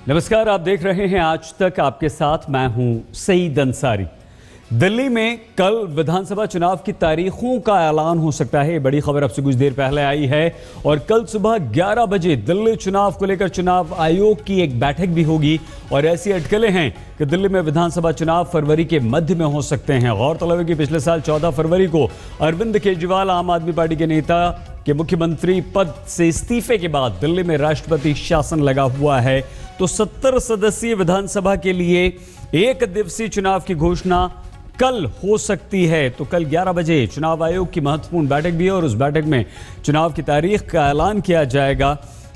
नमस्कार, आप देख रहे हैं आज तक। आपके साथ मैं हूं सईद अंसारी। दिल्ली में कल विधानसभा चुनाव की तारीखों का ऐलान हो सकता है। बड़ी खबर अब से कुछ देर पहले आई है और कल सुबह 11 बजे दिल्ली चुनाव को लेकर चुनाव आयोग की एक बैठक भी होगी और ऐसी अटकलें हैं कि दिल्ली में विधानसभा चुनाव फरवरी के मध्य में हो सकते हैं। गौरतलब है कि पिछले साल 14 फरवरी को अरविंद केजरीवाल आम आदमी पार्टी के नेता के मुख्यमंत्री पद से इस्तीफे के बाद दिल्ली में राष्ट्रपति शासन लगा हुआ है। तो 70 सदस्यीय विधानसभा के लिए एक दिवसीय चुनाव की घोषणा कल हो सकती है। तो कल 11 बजे चुनाव आयोग की महत्वपूर्ण बैठक भी है और उस बैठक में चुनाव की तारीख का ऐलान किया जाएगा।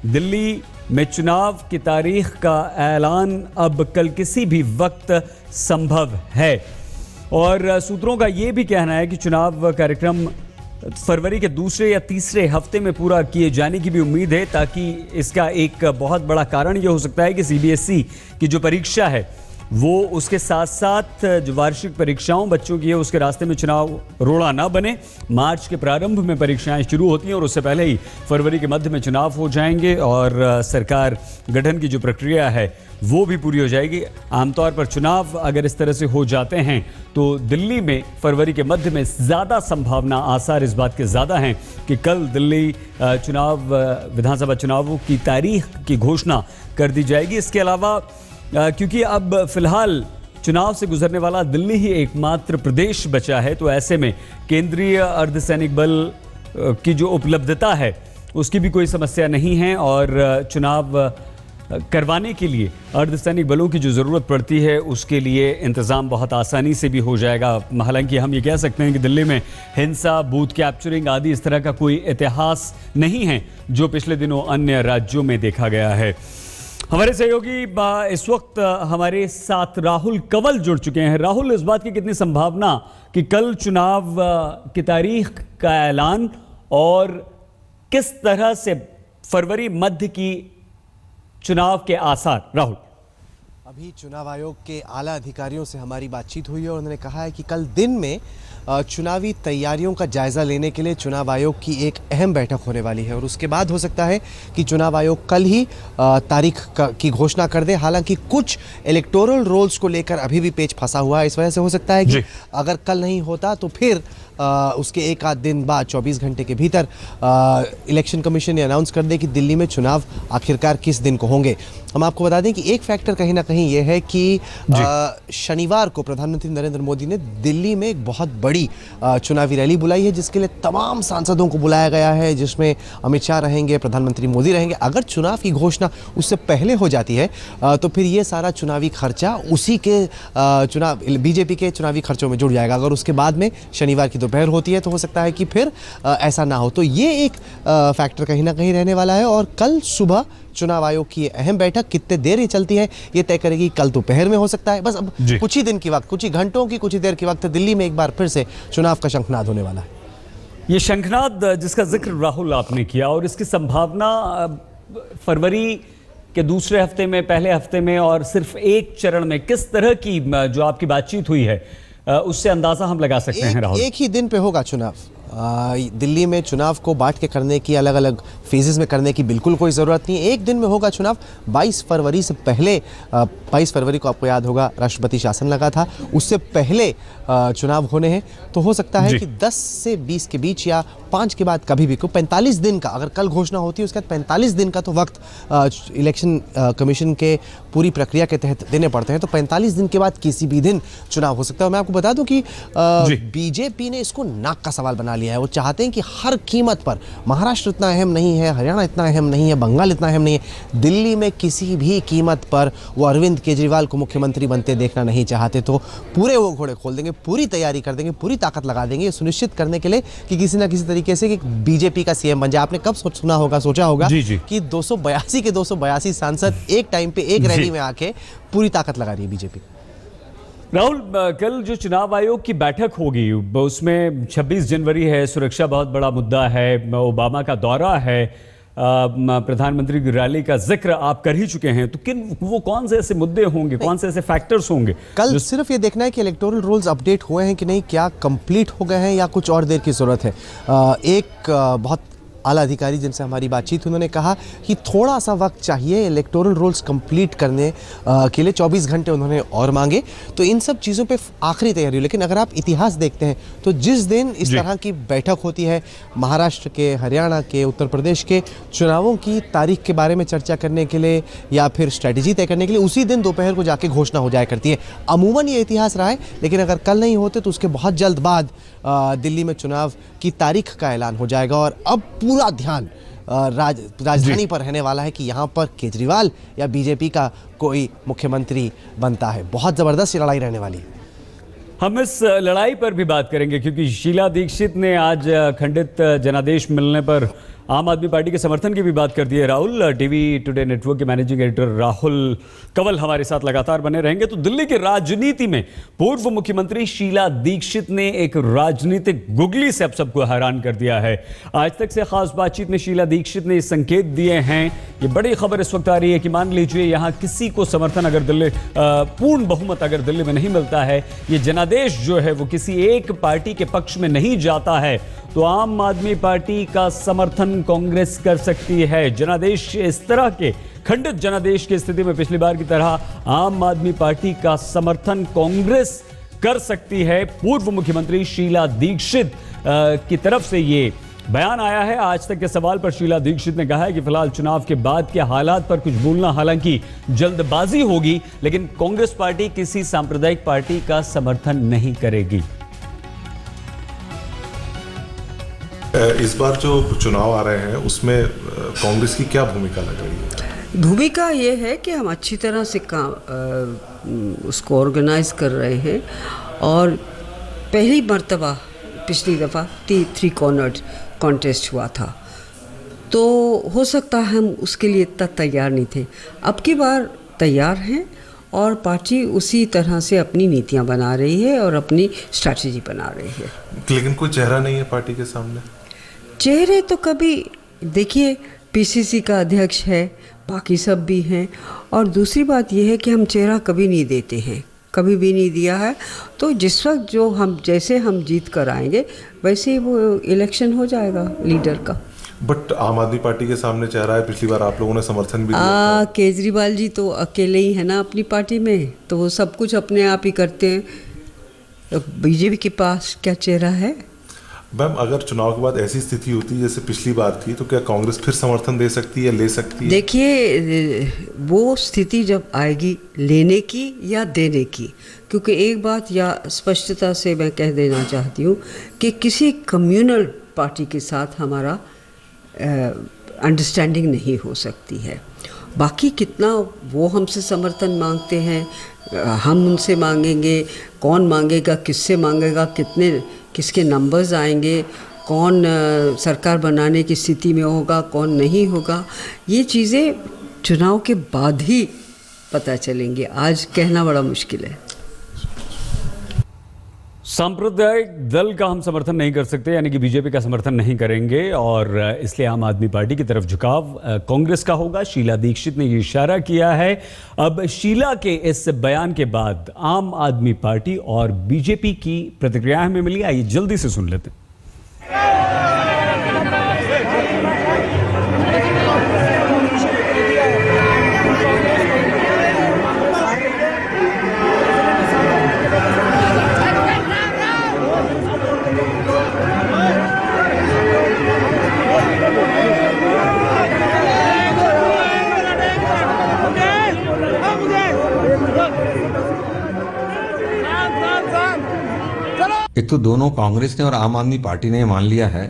दिल्ली में चुनाव की तारीख का ऐलान अब कल किसी भी वक्त संभव है और सूत्रों का यह भी कहना है कि चुनाव कार्यक्रम फरवरी के दूसरे या तीसरे हफ्ते में पूरा किए जाने की भी उम्मीद है, ताकि इसका एक बहुत बड़ा कारण यह हो सकता है कि सीबीएसई की जो परीक्षा है वो उसके साथ साथ जो वार्षिक परीक्षाओं बच्चों की है उसके रास्ते में चुनाव रोड़ा ना बने। मार्च के प्रारंभ में परीक्षाएं शुरू होती हैं और उससे पहले ही फरवरी के मध्य में चुनाव हो जाएंगे और सरकार गठन की जो प्रक्रिया है वो भी पूरी हो जाएगी। आमतौर पर चुनाव अगर इस तरह से हो जाते हैं तो दिल्ली में फरवरी के मध्य में ज़्यादा संभावना, आसार इस बात के ज़्यादा हैं कि कल दिल्ली विधानसभा चुनावों की तारीख की घोषणा कर दी जाएगी। इसके अलावा क्योंकि अब फिलहाल चुनाव से गुजरने वाला दिल्ली ही एकमात्र प्रदेश बचा है, तो ऐसे में केंद्रीय अर्धसैनिक बल की जो उपलब्धता है उसकी भी कोई समस्या नहीं है और चुनाव करवाने के लिए अर्धसैनिक बलों की जो ज़रूरत पड़ती है उसके लिए इंतज़ाम बहुत आसानी से भी हो जाएगा। हालांकि हम ये कह सकते हैं कि दिल्ली में हिंसा, बूथ कैप्चरिंग आदि इस तरह का कोई इतिहास नहीं है जो पिछले दिनों अन्य राज्यों में देखा गया है। हमारे सहयोगी इस वक्त हमारे साथ राहुल कंवल जुड़ चुके हैं। राहुल, इस बात की कितनी संभावना कि कल चुनाव की तारीख का ऐलान और किस तरह से फरवरी मध्य की चुनाव के आसार? राहुल, अभी चुनाव आयोग के आला अधिकारियों से हमारी बातचीत हुई है और उन्होंने कहा है कि कल दिन में चुनावी तैयारियों का जायजा लेने के लिए चुनाव आयोग की एक अहम बैठक होने वाली है और उसके बाद हो सकता है कि चुनाव आयोग कल ही तारीख की घोषणा कर दे। हालांकि कुछ इलेक्टोरल रोल्स को लेकर अभी भी पेच फंसा हुआ है, इस वजह से हो सकता है कि अगर कल नहीं होता तो फिर उसके एक आध दिन बाद 24 घंटे के भीतर इलेक्शन कमीशन ने अनाउंस कर दे कि दिल्ली में चुनाव आखिरकार किस दिन को होंगे। हम आपको बता दें कि एक फैक्टर कहीं ना कहीं ये है कि शनिवार को प्रधानमंत्री नरेंद्र मोदी ने दिल्ली में एक बहुत बड़ी चुनावी रैली बुलाई है जिसके लिए तमाम सांसदों को बुलाया गया है, जिसमें अमित शाह रहेंगे, प्रधानमंत्री मोदी रहेंगे। अगर चुनाव की घोषणा उससे पहले हो जाती है तो फिर ये सारा चुनावी खर्चा उसी के बीजेपी के चुनावी खर्चों में जुड़ जाएगा। अगर उसके बाद में शनिवार की दोपहर होती है तो हो सकता है कि फिर ऐसा ना हो। तो ये एक फैक्टर कहीं ना कहीं रहने वाला है और कल सुबह चुनाव आयोग की अहम बैठक कितने देर ये चलती है ये तय करेगी। कल दोपहर में हो सकता है, बस अब कुछ ही दिन की वक्त, कुछ ही घंटों की, कुछ ही देर की वक्त दिल्ली में एक बार फिर से चुनाव का शंखनाद होने वाला है। ये शंखनाद जिसका जिक्र राहुल आपने किया और इसकी संभावना फरवरी के दूसरे हफ्ते में, पहले हफ्ते में और सिर्फ एक चरण में किस तरह की जो आपकी बातचीत हुई है उससे अंदाजा हम लगा सकते हैं राहुल? एक ही दिन पे होगा चुनाव। दिल्ली में चुनाव को बांट के करने की, अलग अलग फेजेस में करने की बिल्कुल कोई ज़रूरत नहीं है। एक दिन में होगा चुनाव। 22 फरवरी से पहले, 22 फरवरी को आपको याद होगा राष्ट्रपति शासन लगा था, उससे पहले चुनाव होने हैं। तो हो सकता है कि 10 से 20 के बीच या 5 के बाद कभी भी, को 45 दिन का, अगर कल घोषणा होती है उसके बाद 45 दिन का तो वक्त इलेक्शन कमीशन के पूरी प्रक्रिया के तहत देने पड़ते हैं। तो 45 दिन के बाद किसी भी दिन चुनाव हो सकता है। मैं आपको बता दूं कि बीजेपी ने इसको नाक का सवाल बना लिया है। वो चाहते हैं कि हर कीमत पर, महाराष्ट्र इतना अहम नहीं है, हरियाणा इतना अहम नहीं है, बंगाल इतना अहम नहीं है, दिल्ली में किसी भी कीमत पर वो अरविंद केजरीवाल को मुख्यमंत्री बनते देखना नहीं चाहते। तो पूरे वो घोड़े खोल देंगे, पूरी तैयारी कर देंगे, पूरी ताकत लगा देंगे ये सुनिश्चित करने के लिए कि किसी ना किसी तरीके से कि बीजेपी का सीएम बन जाए। आपने कब सुना होगा, सोचा होगा कि 282 के 282 सांसद एक टाइम पे एक रैली में आके पूरी ताकत लगा रही है बीजेपी। राहुल, कल जो चुनाव आयोग की बैठक होगी उसमें 26 जनवरी है, सुरक्षा बहुत बड़ा मुद्दा है, ओबामा का दौरा है, प्रधानमंत्री की रैली का जिक्र आप कर ही चुके हैं। तो वो कौन से ऐसे मुद्दे होंगे, कौन से ऐसे फैक्टर्स होंगे? कल सिर्फ ये देखना है कि इलेक्टोरल रोल्स अपडेट हुए हैं कि नहीं, क्या कंप्लीट हो गए हैं या कुछ और देर की जरूरत है। एक बहुत आला अधिकारी जिनसे हमारी बातचीत, उन्होंने कहा कि थोड़ा सा वक्त चाहिए इलेक्टोरल रोल्स कंप्लीट करने के लिए, 24 घंटे उन्होंने और मांगे। तो इन सब चीज़ों पे आखिरी तैयारी हो। लेकिन अगर आप इतिहास देखते हैं तो जिस दिन इस तरह की बैठक होती है महाराष्ट्र के, हरियाणा के, उत्तर प्रदेश के चुनावों की तारीख के बारे में चर्चा करने के लिए या फिर स्ट्रेटजी तय करने के लिए, उसी दिन दोपहर को जाके घोषणा हो जाया करती है। अमूमन ये इतिहास रहा है, लेकिन अगर कल नहीं होते तो उसके बहुत जल्द बाद दिल्ली में चुनाव की तारीख का ऐलान हो जाएगा। और अब पूरा ध्यान राजधानी पर रहने वाला है कि यहाँ पर केजरीवाल या बीजेपी का कोई मुख्यमंत्री बनता है। बहुत ज़बरदस्त लड़ाई रहने वाली है। हम इस लड़ाई पर भी बात करेंगे क्योंकि शीला दीक्षित ने आज खंडित जनादेश मिलने पर आम आदमी पार्टी के समर्थन की भी बात कर दी है। राहुल, टीवी टुडे नेटवर्क के मैनेजिंग एडिटर राहुल कंवल हमारे साथ लगातार बने रहेंगे। तो दिल्ली की राजनीति में पूर्व मुख्यमंत्री शीला दीक्षित ने एक राजनीतिक गुगली से अब सबको हैरान कर दिया है। आज तक से खास बातचीत में शीला दीक्षित ने संकेत दिए हैं। ये बड़ी खबर इस वक्त आ रही है कि मान लीजिए यहाँ किसी को समर्थन अगर दिल्ली पूर्ण बहुमत अगर दिल्ली में नहीं मिलता है, ये जनादेश जो है वो किसी एक पार्टी के पक्ष में नहीं जाता है, तो आम आदमी पार्टी का समर्थन कांग्रेस कर सकती है। जनादेश इस तरह के खंडित जनादेश की स्थिति में पिछली बार की तरह आम आदमी पार्टी का समर्थन कांग्रेस कर सकती है। पूर्व मुख्यमंत्री शीला दीक्षित की तरफ से ये बयान आया है। आज तक के सवाल पर शीला दीक्षित ने कहा है कि फिलहाल चुनाव के बाद के हालात पर कुछ बोलना हालांकि जल्दबाजी होगी, लेकिन कांग्रेस पार्टी किसी सांप्रदायिक पार्टी का समर्थन नहीं करेगी। इस बार जो चुनाव आ रहे हैं उसमें कांग्रेस की क्या भूमिका लग रही है? भूमिका ये है कि हम अच्छी तरह से उसको ऑर्गेनाइज कर रहे हैं और पहली मर्तबा पिछली दफ़ा 3 कॉर्नर्ड कॉन्टेस्ट हुआ था, तो हो सकता है हम उसके लिए इतना तैयार नहीं थे। अब की बार तैयार हैं और पार्टी उसी तरह से अपनी नीतियां बना रही है और अपनी स्ट्रैटेजी बना रही है। लेकिन कोई चेहरा नहीं है पार्टी के सामने। चेहरे तो कभी देखिए, पीसीसी का अध्यक्ष है, बाकी सब भी हैं, और दूसरी बात यह है कि हम चेहरा कभी नहीं देते हैं, कभी भी नहीं दिया है। तो जिस वक्त जो हम जैसे हम जीत कर आएंगे वैसे ही वो इलेक्शन हो जाएगा लीडर का। बट आम आदमी पार्टी के सामने चेहरा है, पिछली बार आप लोगों ने समर्थन भी दिया। केजरीवाल जी तो अकेले ही है ना अपनी पार्टी में, तो वो सब कुछ अपने आप ही करते हैं। तो बीजेपी के पास क्या चेहरा है? मैम, अगर चुनाव के बाद ऐसी स्थिति होती है जैसे पिछली बार थी, तो क्या कांग्रेस फिर समर्थन दे सकती है, ले सकती है? देखिए, वो स्थिति जब आएगी लेने की या देने की, क्योंकि एक बात या स्पष्टता से मैं कह देना चाहती हूँ कि किसी कम्युनल पार्टी के साथ हमारा अंडरस्टैंडिंग नहीं हो सकती है। बाकी कितना वो हमसे समर्थन मांगते हैं, हम उनसे मांगेंगे, कौन मांगेगा, किससे मांगेगा, किसके नंबर्स आएंगे, कौन सरकार बनाने की स्थिति में होगा, कौन नहीं होगा, ये चीज़ें चुनाव के बाद ही पता चलेंगी। आज कहना बड़ा मुश्किल है। सांप्रदायिक दल का हम समर्थन नहीं कर सकते, यानी कि बीजेपी का समर्थन नहीं करेंगे, और इसलिए आम आदमी पार्टी की तरफ झुकाव कांग्रेस का होगा। शीला दीक्षित ने ये इशारा किया है। अब शीला के इस बयान के बाद आम आदमी पार्टी और बीजेपी की प्रतिक्रिया हमें मिली, आइए जल्दी से सुन लेते हैं। एक तो दोनों कांग्रेस ने और आम आदमी पार्टी ने मान लिया है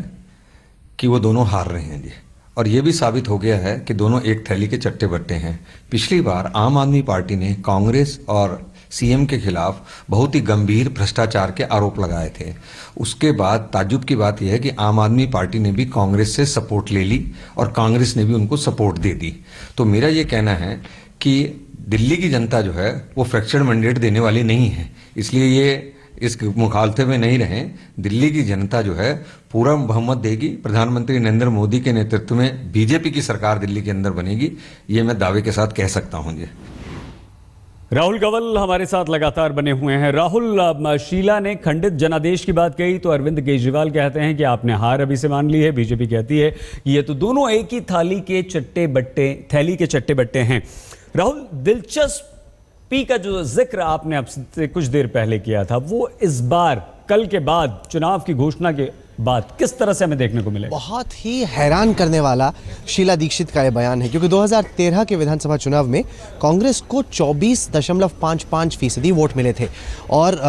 कि वो दोनों हार रहे हैं जी, और ये भी साबित हो गया है कि दोनों एक थैली के चट्टे बट्टे हैं। पिछली बार आम आदमी पार्टी ने कांग्रेस और सीएम के खिलाफ बहुत ही गंभीर भ्रष्टाचार के आरोप लगाए थे। उसके बाद ताज्जुब की बात यह है कि आम आदमी पार्टी ने भी कांग्रेस से सपोर्ट ले ली और कांग्रेस ने भी उनको सपोर्ट दे दी। तो मेरा ये कहना है कि दिल्ली की जनता जो है वो फ्रैक्चर्ड मैंडेट देने वाली नहीं है, इसलिए ये इस मुखालते में नहीं रहें। दिल्ली की जनता जो है पूरा बहुमत देगी। प्रधानमंत्री नरेंद्र मोदी के नेतृत्व में बीजेपी की सरकार दिल्ली के अंदर बनेगी, ये मैं दावे के साथ कह सकता हूं जी। राहुल कंवल हमारे साथ लगातार बने हुए हैं। राहुल, शीला ने खंडित जनादेश की बात कही तो अरविंद केजरीवाल कहते हैं कि आपने हार अभी से मान ली है। बीजेपी कहती है कि ये तो दोनों एक ही थैली के चट्टे बट्टे हैं। राहुल, दिलचस्पी का जो जिक्र आपने अब से कुछ देर पहले किया था, वो इस बार कल के बाद चुनाव की घोषणा के बाद किस तरह से हमें देखने को मिलेगा? बहुत ही हैरान करने वाला शीला दीक्षित का यह बयान है, क्योंकि 2013 के विधानसभा चुनाव में कांग्रेस को 24.55% वोट मिले थे और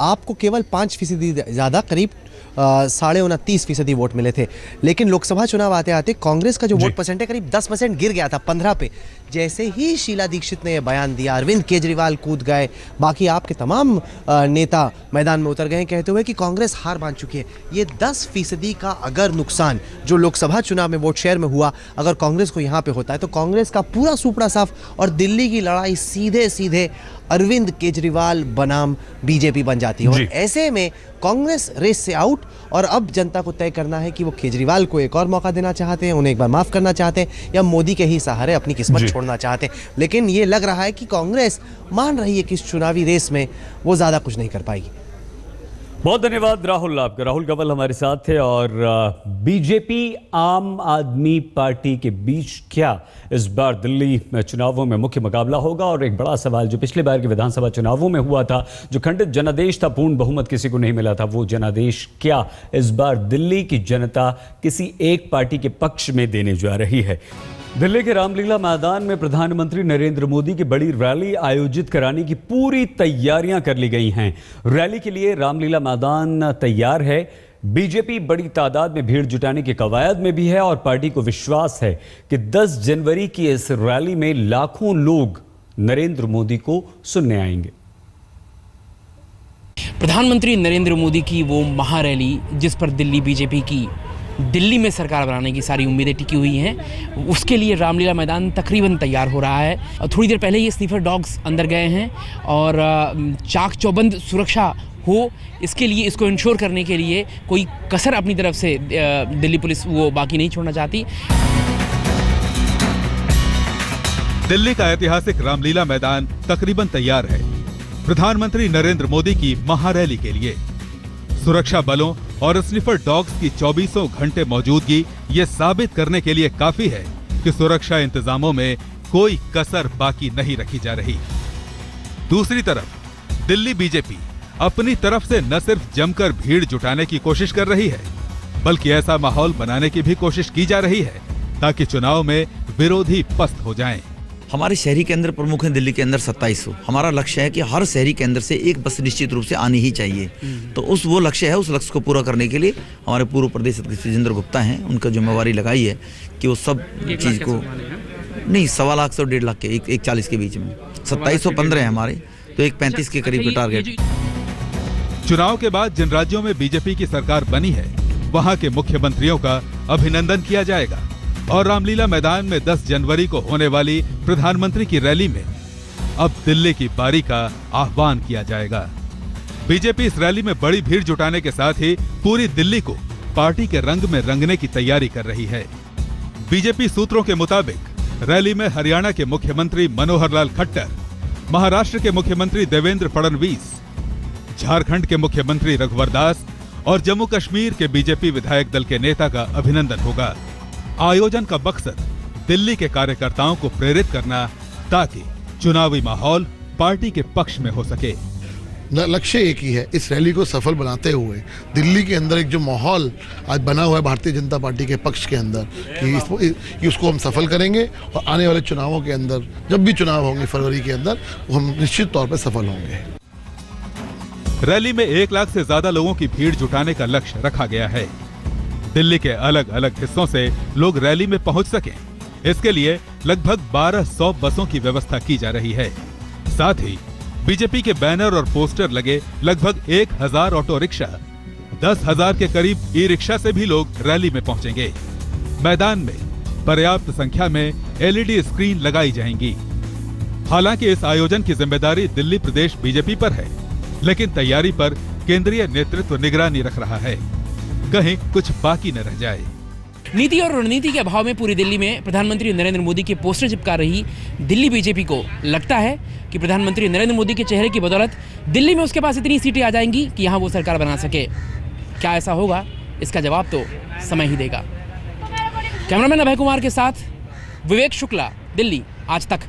आपको केवल 5% ज़्यादा, करीब 29.5% वोट मिले थे। लेकिन लोकसभा चुनाव आते आते कांग्रेस का जो वोट परसेंट है करीब 10% गिर गया था 15 पे। जैसे ही शीला दीक्षित ने यह बयान दिया, अरविंद केजरीवाल कूद गए, बाकी आपके तमाम नेता मैदान में उतर गए कहते हुए कि कांग्रेस हार मान चुकी है। ये 10% का अगर नुकसान जो लोकसभा चुनाव में वोट शेयर में हुआ, अगर कांग्रेस को यहाँ पे होता है तो कांग्रेस का पूरा सुपड़ा साफ और दिल्ली की लड़ाई सीधे सीधे अरविंद केजरीवाल बनाम बीजेपी बन जाती है। और ऐसे में कांग्रेस रेस से आउट और अब जनता को तय करना है कि वो केजरीवाल को एक और मौका देना चाहते हैं, उन्हें एक बार माफ करना चाहते हैं, या मोदी के ही सहारे अपनी किस्मत छोड़ना चाहते हैं। लेकिन ये लग रहा है कि कांग्रेस मान रही है कि इस चुनावी रेस में वो ज़्यादा कुछ नहीं कर पाएगी। बहुत धन्यवाद राहुल, आपका। राहुल कंवल हमारे साथ थे। और बीजेपी आम आदमी पार्टी के बीच क्या इस बार दिल्ली में चुनावों में मुख्य मुकाबला होगा? और एक बड़ा सवाल जो पिछले बार के विधानसभा चुनावों में हुआ था, जो खंडित जनादेश था, पूर्ण बहुमत किसी को नहीं मिला था, वो जनादेश क्या इस बार दिल्ली की जनता किसी एक पार्टी के पक्ष में देने जा रही है? दिल्ली के रामलीला मैदान में प्रधानमंत्री नरेंद्र मोदी की बड़ी रैली आयोजित कराने की पूरी तैयारियां कर ली गई हैं। रैली के लिए रामलीला मैदान तैयार है। बीजेपी बड़ी तादाद में भीड़ जुटाने की कवायद में भी है और पार्टी को विश्वास है कि 10 जनवरी की इस रैली में लाखों लोग नरेंद्र मोदी को सुनने आएंगे। प्रधानमंत्री नरेंद्र मोदी की वो महारैली, जिस पर दिल्ली बीजेपी की दिल्ली में सरकार बनाने की सारी उम्मीदें टिकी हुई हैं, उसके लिए रामलीला मैदान तकरीबन तैयार हो रहा है। थोड़ी देर पहले ये स्नीफर डॉग्स अंदर गए हैं और चाक चौबंद सुरक्षा हो, इसके लिए, इसको इंश्योर करने के लिए कोई कसर अपनी तरफ से दिल्ली पुलिस वो बाकी नहीं छोड़ना चाहती। दिल्ली का ऐतिहासिक रामलीला मैदान तकरीबन तैयार है प्रधानमंत्री नरेंद्र मोदी की महारैली के लिए। सुरक्षा बलों और स्निफर डॉग्स की 24 घंटे मौजूदगी ये साबित करने के लिए काफी है कि सुरक्षा इंतजामों में कोई कसर बाकी नहीं रखी जा रही। दूसरी तरफ दिल्ली बीजेपी अपनी तरफ से न सिर्फ जमकर भीड़ जुटाने की कोशिश कर रही है, बल्कि ऐसा माहौल बनाने की भी कोशिश की जा रही है ताकि चुनाव में विरोधी पस्त हो जाएं। हमारे शहरी केंद्र प्रमुख हैं दिल्ली के अंदर 2700। हमारा लक्ष्य है कि हर शहरी केंद्र से एक बस निश्चित रूप से आनी ही चाहिए। तो वो लक्ष्य है, उस लक्ष्य को पूरा करने के लिए हमारे पूर्व प्रदेश अध्यक्ष जितेंद्र गुप्ता हैं, उनका जिम्मेवारी लगाई है कि वो सब चीज़ को नहीं 1.25 लाख से 1.5 लाख के एक 40 के बीच में 2715 है हमारे, तो एक 35 के करीब का टारगेट। चुनाव के बाद जिन राज्यों में बीजेपी की सरकार बनी है, वहां के मुख्यमंत्रियों का अभिनंदन किया जाएगा और रामलीला मैदान में 10 जनवरी को होने वाली प्रधानमंत्री की रैली में अब दिल्ली की बारी का आह्वान किया जाएगा। बीजेपी इस रैली में बड़ी भीड़ जुटाने के साथ ही पूरी दिल्ली को पार्टी के रंग में रंगने की तैयारी कर रही है। बीजेपी सूत्रों के मुताबिक रैली में हरियाणा के मुख्यमंत्री मनोहर लाल खट्टर, महाराष्ट्र के मुख्यमंत्री देवेंद्र फडणवीस, झारखंड के मुख्यमंत्री रघुवर दास और जम्मू कश्मीर के बीजेपी विधायक दल के नेता का अभिनंदन होगा। आयोजन का मकसद दिल्ली के कार्यकर्ताओं को प्रेरित करना ताकि चुनावी माहौल पार्टी के पक्ष में हो सके। लक्ष्य एक ही है, इस रैली को सफल बनाते हुए दिल्ली के अंदर एक जो माहौल आज बना हुआ है भारतीय जनता पार्टी के पक्ष के अंदर कि उसको हम सफल करेंगे और आने वाले चुनावों के अंदर, जब भी चुनाव होंगे फरवरी के अंदर, हम निश्चित तौर पर सफल होंगे। रैली में 1 लाख से ज्यादा लोगों की भीड़ जुटाने का लक्ष्य रखा गया है। दिल्ली के अलग अलग हिस्सों से लोग रैली में पहुंच सकें, इसके लिए लगभग 1200 बसों की व्यवस्था की जा रही है। साथ ही बीजेपी के बैनर और पोस्टर लगे लगभग 1000 ऑटो रिक्शा, 10,000 के करीब ई रिक्शा से भी लोग रैली में पहुंचेंगे। मैदान में पर्याप्त संख्या में LED स्क्रीन लगाई जाएंगी। हालांकि इस आयोजन की जिम्मेदारी दिल्ली प्रदेश बीजेपी पर है, लेकिन तैयारी पर केंद्रीय नेतृत्व निगरानी रख रहा है, कहीं कुछ बाकी न रह जाए। नीति और रणनीति के अभाव में पूरी दिल्ली में प्रधानमंत्री नरेंद्र मोदी के पोस्टर चिपका रही दिल्ली बीजेपी को लगता है कि प्रधानमंत्री नरेंद्र मोदी के चेहरे की बदौलत दिल्ली में उसके पास इतनी सीटें आ जाएंगी कि यहाँ वो सरकार बना सके। क्या ऐसा होगा, इसका जवाब तो समय ही देगा। कैमरामैन अभय कुमार के साथ विवेक शुक्ला, दिल्ली आज तक।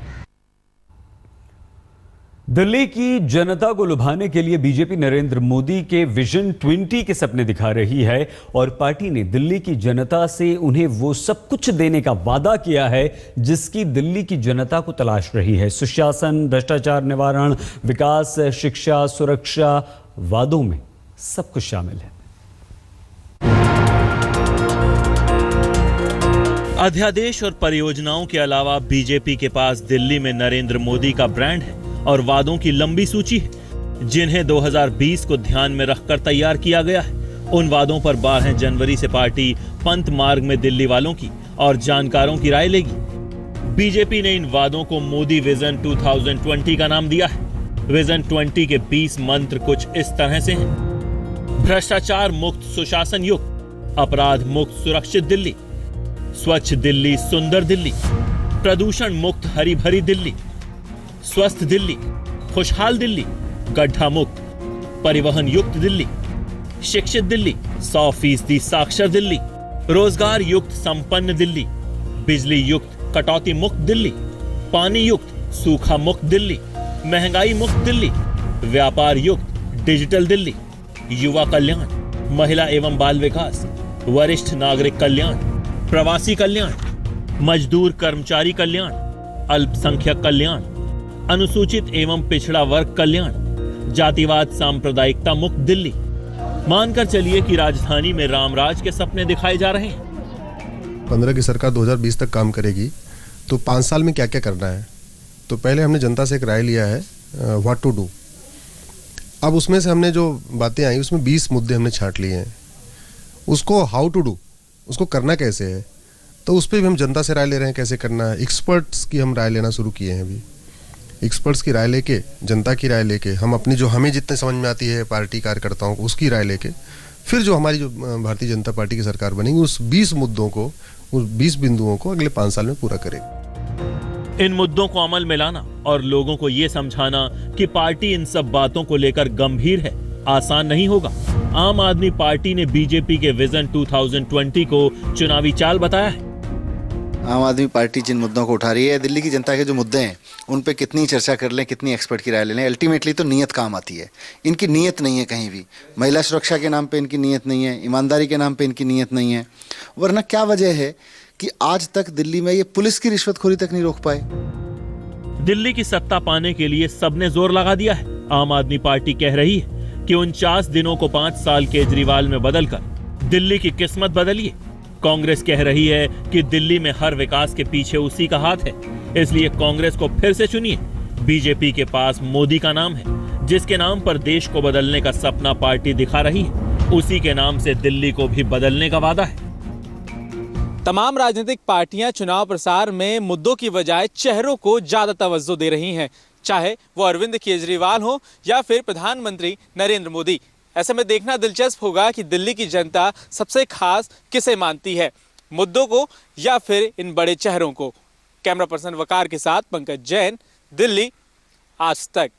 दिल्ली की जनता को लुभाने के लिए बीजेपी नरेंद्र मोदी के विजन 20 के सपने दिखा रही है और पार्टी ने दिल्ली की जनता से उन्हें वो सब कुछ देने का वादा किया है जिसकी दिल्ली की जनता को तलाश रही है। सुशासन, भ्रष्टाचार निवारण, विकास, शिक्षा, सुरक्षा, वादों में सब कुछ शामिल है। अध्यादेश और परियोजनाओं के अलावा बीजेपी के पास दिल्ली में नरेंद्र मोदी का ब्रांड है और वादों की लंबी सूची है जिन्हें 2020 को ध्यान में रखकर तैयार किया गया है। उन वादों पर 12 जनवरी से पार्टी पंथ मार्ग में दिल्ली वालों की और जानकारों की राय लेगी। बीजेपी ने इन वादों को मोदी विजन 2020 का नाम दिया है। विजन 20 के 20 मंत्र कुछ इस तरह से हैं: भ्रष्टाचार मुक्त सुशासन युक्त, अपराध मुक्त सुरक्षित दिल्ली, स्वच्छ दिल्ली सुंदर दिल्ली, प्रदूषण मुक्त हरी भरी दिल्ली, स्वस्थ दिल्ली, खुशहाल दिल्ली, गड्ढा मुक्त, परिवहन युक्त दिल्ली, शिक्षित दिल्ली, 100% साक्षर दिल्ली, रोजगार युक्त संपन्न दिल्ली, बिजली युक्त कटौती मुक्त दिल्ली, पानी युक्त सूखा मुक्त दिल्ली, महंगाई मुक्त दिल्ली, व्यापार युक्त डिजिटल दिल्ली, युवा कल्याण, महिला एवं बाल विकास, वरिष्ठ नागरिक कल्याण, प्रवासी कल्याण, मजदूर कर्मचारी कल्याण, अल्पसंख्यक कल्याण, अनुसूचित एवं पिछड़ा वर्ग कल्याण, जातिवाद सांप्रदायिकता मुक्त दिल्ली। मानकर चलिए कि राजधानी में रामराज के सपने दिखाए जा रहे हैं। 15 की सरकार 2020 तक काम करेगी तो 5 साल में क्या क्या करना है। तो पहले हमने जनता से एक राय लिया है व्हाट टू डू। अब उसमें से हमने जो बातें आई उसमें 20 मुद्दे हमने छांट लिए हैं। उसको हाउ टू डू, उसको करना कैसे है, तो उस पर भी हम जनता से राय ले रहे हैं कैसे करना है। एक्सपर्ट्स की हम राय लेना शुरू किए हैं। अभी एक्सपर्ट्स की राय लेके, जनता की राय लेके, हम अपनी जो हमें जितने समझ में आती है पार्टी कार्यकर्ताओं को उसकी राय लेके फिर जो हमारी जो भारतीय जनता पार्टी की सरकार बनेगी उस 20 मुद्दों को, उस 20 बिंदुओं को अगले 5 साल में पूरा करेगी। इन मुद्दों को अमल में लाना और लोगों को ये समझाना कि पार्टी इन सब बातों को लेकर गंभीर है, आसान नहीं होगा। आम आदमी पार्टी ने बीजेपी के विजन 2020 को चुनावी चाल बताया है। आम आदमी पार्टी जिन मुद्दों को उठा रही है, दिल्ली की जनता के जो मुद्दे हैं उन पे कितनी चर्चा कर लें, कितनी एक्सपर्ट की राय ले लें, अल्टीमेटली तो नीयत काम आती है। इनकी नीयत नहीं है कहीं भी। महिला सुरक्षा के नाम पे इनकी नीयत नहीं है, ईमानदारी के नाम पे इनकी नीयत नहीं है। वरना क्या वजह है कि आज तक दिल्ली में ये पुलिस की रिश्वतखोरी तक नहीं रोक पाए। दिल्ली की सत्ता पाने के लिए सबने जोर लगा दिया है। आम आदमी पार्टी कह रही है कि 49 दिनों को 5 साल केजरीवाल में बदलकर दिल्ली की किस्मत बदलिए। कांग्रेस कह रही है कि दिल्ली में हर विकास के पीछे उसी का हाथ है, इसलिए कांग्रेस को फिर से चुनिए। बीजेपी के पास मोदी का नाम है, जिसके नाम पर देश को बदलने का सपना पार्टी दिखा रही है। उसी के नाम से दिल्ली को भी बदलने का वादा है। तमाम राजनीतिक पार्टियां चुनाव प्रसार में मुद्दों की बजाय चेहरों को ज्यादा तवज्जो दे रही हैं, चाहे वो अरविंद केजरीवाल हो या फिर प्रधानमंत्री नरेंद्र मोदी। ऐसे में देखना दिलचस्प होगा कि दिल्ली की जनता सबसे खास किसे मानती है, मुद्दों को या फिर इन बड़े चेहरों को। कैमरा पर्सन वकार के साथ पंकज जैन, दिल्ली आज तक।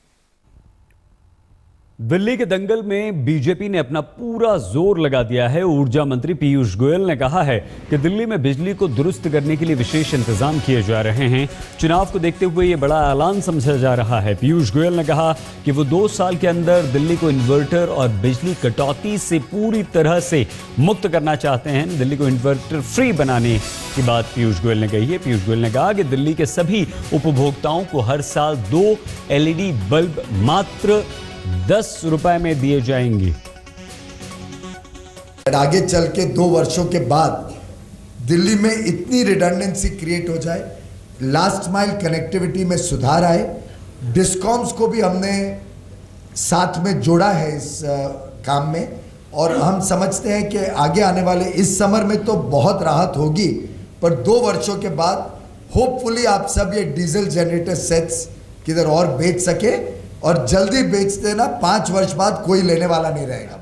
दिल्ली के दंगल में बीजेपी ने अपना पूरा जोर लगा दिया है। ऊर्जा मंत्री पीयूष गोयल ने कहा है कि दिल्ली में बिजली को दुरुस्त करने के लिए विशेष इंतजाम किए जा रहे हैं। चुनाव को देखते हुए ये बड़ा ऐलान समझा जा रहा है। पीयूष गोयल ने कहा कि वो 2 साल के अंदर दिल्ली को इन्वर्टर और बिजली कटौती से पूरी तरह से मुक्त करना चाहते हैं। दिल्ली को इन्वर्टर फ्री बनाने की बात पीयूष गोयल ने कही है। पीयूष गोयल ने कहा कि दिल्ली के सभी उपभोक्ताओं को हर साल 2 LED बल्ब मात्र 10 रुपए में दिए जाएंगे। आगे चल के 2 वर्षों के बाद दिल्ली में इतनी रिडंडेंसी क्रिएट हो जाए, लास्ट माइल कनेक्टिविटी में सुधार आए, डिस्कॉम्स को भी हमने साथ में जोड़ा है इस काम में, और हम समझते हैं कि आगे आने वाले इस समर में तो बहुत राहत होगी, पर 2 वर्षों के बाद होपफुली आप सब ये डीजल जनरेटर सेट्स किधर और बेच सके, और जल्दी बेच देना, 5 वर्ष बाद कोई लेने वाला नहीं रहेगा।